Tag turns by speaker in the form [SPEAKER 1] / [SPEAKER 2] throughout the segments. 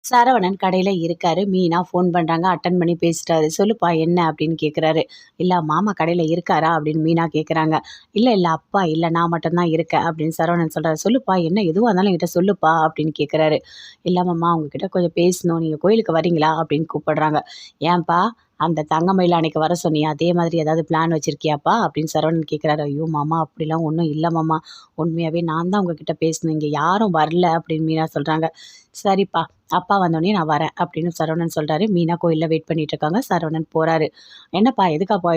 [SPEAKER 1] சரவணன் கடையில இருக்காரு. மீனா ஃபோன் பண்றாங்க. அட்டெண்ட் பண்ணி பேசுறாரு. "சொல்லுப்பா என்ன?" அப்படின்னு கேட்குறாரு. "இல்ல மாமா கடையில இருக்காரா?" அப்படின்னு மீனா கேட்குறாங்க. "இல்ல, இல்ல அப்பா இல்ல. நான் மட்டும் தான் இருக்கேன்." அப்படின்னு சரவணன் சொல்றாரு. "சொல்லுப்பா என்ன எதுவா இருந்தாலும் என்கிட்ட சொல்லுப்பா." அப்படின்னு கேட்குறாரு. "இல்ல மாமா உங்ககிட்ட கொஞ்சம் பேசணும். நீங்க கோயிலுக்கு வரீங்களா?" அப்படின்னு கூப்பிடுறாங்க. "ஏன்பா? அந்த தங்கமயில அன்னைக்கு வர சொன்னியே, அதே மாதிரி ஏதாவது பிளான் வச்சிருக்கியாப்பா?" அப்படின்னு சரவணன் கேட்குறாரு. "ஐயோ! மாமா அப்படிலாம் ஒண்ணும் இல்ல மாமா. உண்மையாவே நான் தான் உங்ககிட்ட பேசணும். இங்க யாரும் வரல." அப்படின்னு மீனா சொல்றாங்க. "சரிப்பா. அப்பா வந்தோனே நான் வரேன்" அப்படின்னு சரவணன் சொல்றாரு. மீனா கோயில்ல வெயிட் பண்ணிட்டு இருக்காங்க. சரவணன் போறாரு. "என்னப்பா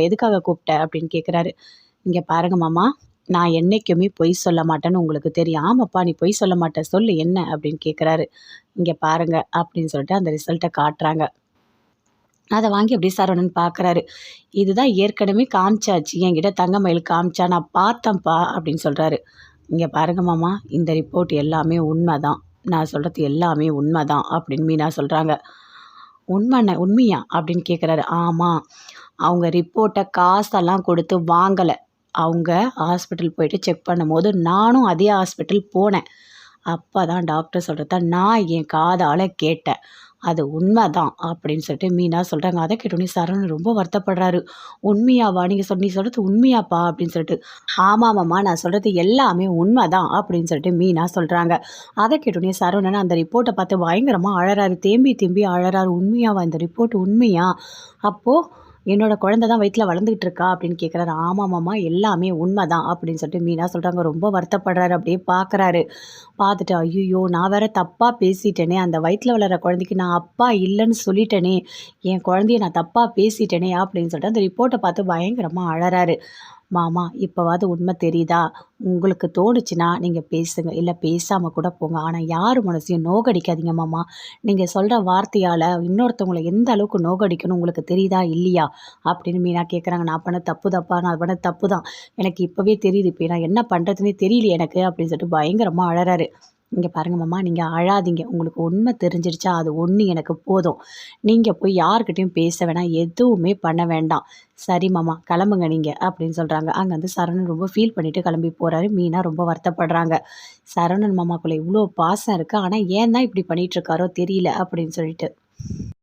[SPEAKER 1] எதுக்காக கூப்பிட்ட?" அப்படின்னு கேட்குறாரு. "இங்க பாருங்க மாமா, நான் என்னைக்குமே பொய் சொல்ல மாட்டேன்னு உங்களுக்கு தெரியும்." "ஆமாப்பா நீ பொய் சொல்ல மாட்ட. சொல்லு என்ன?" அப்படின்னு கேட்குறாரு. "இங்க பாருங்க" அப்படின்னு சொல்லிட்டு அந்த ரிசல்ட்ட காட்டுறாங்க. அத வாங்கி அப்படியே சரவணன் பார்க்குறாரு. "இதுதான் ஏற்கனவே காமிச்சாச்சு. என்கிட்ட தங்கமயில் காமிச்சா. நான் பார்த்தேன்ப்பா" அப்படின்னு சொல்றாரு. "இங்க பாருங்க மாமா, இந்த ரிப்போர்ட் எல்லாமே உண்மதான். நான் சொல்றது எல்லாமே உண்மதான்" அப்படின்னு மீனா சொல்றாங்க. உண்மையா?" அப்படின்னு கேட்குறாரு. "ஆமா. அவங்க ரிப்போர்ட்ட காசெல்லாம் குடுத்து வாங்கல. அவங்க ஹாஸ்பிட்டல் போயிட்டு செக் பண்ணும்போது, நானும் அதே ஹாஸ்பிட்டல் போனேன். அப்பதான் டாக்டர் சொல்றத நான் என் காதால கேட்டேன். அது உண்மதான்" அப்படின்னு சொல்லிட்டு மீனா சொல்றாங்க. அத கேட்டோனே சரவணன் ரொம்ப வருத்தப்படுறாரு. "உண்மையாவா? நீ சொல்றது உண்மையாப்பா?" அப்படின்னு சொல்லிட்டு. "ஆமா மாமா, நான் சொல்றது எல்லாமே உண்மதான்" அப்படின்னு சொல்லிட்டு மீனா சொல்றாங்க. அத கேட்டோனே சரவணன் அந்த ரிப்போர்ட்ட பார்த்து பயங்கரமா அழறாரு. தேம்பி தேம்பி அழறாரு. "உண்மையாவா? இந்த ரிப்போர்ட் உண்மையா? அப்போ என்னோட குழந்தை தான் வயித்துல வளர்ந்துகிட்டு இருக்கா?" அப்படின்னு கேட்குறாரு. "ஆமா மாமா, எல்லாமே உண்மதான்" அப்படின்னு சொல்லிட்டு மீனா சொல்றாங்க. ரொம்ப வருத்தப்படுறாரு. அப்படியே பார்க்குறாரு. பார்த்துட்டு, "ஐய்யய்யோ! நான் வேற தப்பா பேசிட்டேனே! அந்த வயித்துல வளர்ற குழந்தைக்கு நான் அப்பா இல்லன்னு சொல்லிட்டேனே! என் குழந்தைய நான் தப்பா பேசிட்டேனே!" அப்படின்னு சொல்லிட்டு அந்த ரிப்போர்ட்ட பார்த்து பயங்கரமா அழறாரு. "மாமா, இப்பவாவது உண்மை தெரியுதா? உங்களுக்கு தோணுச்சுன்னா நீங்க பேசுங்க. இல்ல பேசாம கூட போங்க. ஆனா யார் மனசையும் நோகடிக்காதீங்க மாமா. நீங்க சொல்ற வார்த்தையால இன்னொருத்தவங்கள எந்த அளவுக்கு நோகடிக்கணும் உங்களுக்கு தெரியுதா? இல்லையா?" அப்படின்னு மீனா கேட்குறாங்க. "நான் பண்ணது தப்புதாப்பா. நான் பண்ணது தப்பு தான். எனக்கு இப்பவே தெரியுது. இப்ப நான் என்ன பண்றதுன்னே தெரியலையே எனக்கு" அப்படின்னு சொல்லிட்டு பயங்கரமா அழறாரு. "இங்க பாருங்க மாமா, நீங்க அழாதீங்க. உங்களுக்கு உண்மை தெரிஞ்சிருச்சா, அது ஒண்ணு எனக்கு போதும். நீங்க போய் யார்கிட்டயும் பேச வேணாம். எதுவுமே பண்ண வேண்டாம். சரி மாமா, கிளம்புங்க நீங்க" அப்படின்னு சொல்றாங்க. அங்கருந்து சரவணன் ரொம்ப ஃபீல் பண்ணிட்டு கிளம்பி போறாரு. மீனா ரொம்ப வருத்தப்படுறாங்க. சரவணன் மாமாக்குள்ள இவ்ளோ பாசம் இருக்கு. ஆனா ஏன் தான் இப்படி பண்ணிட்டு இருக்காரோ தெரியல அப்படின்னு சொல்லிட்டு.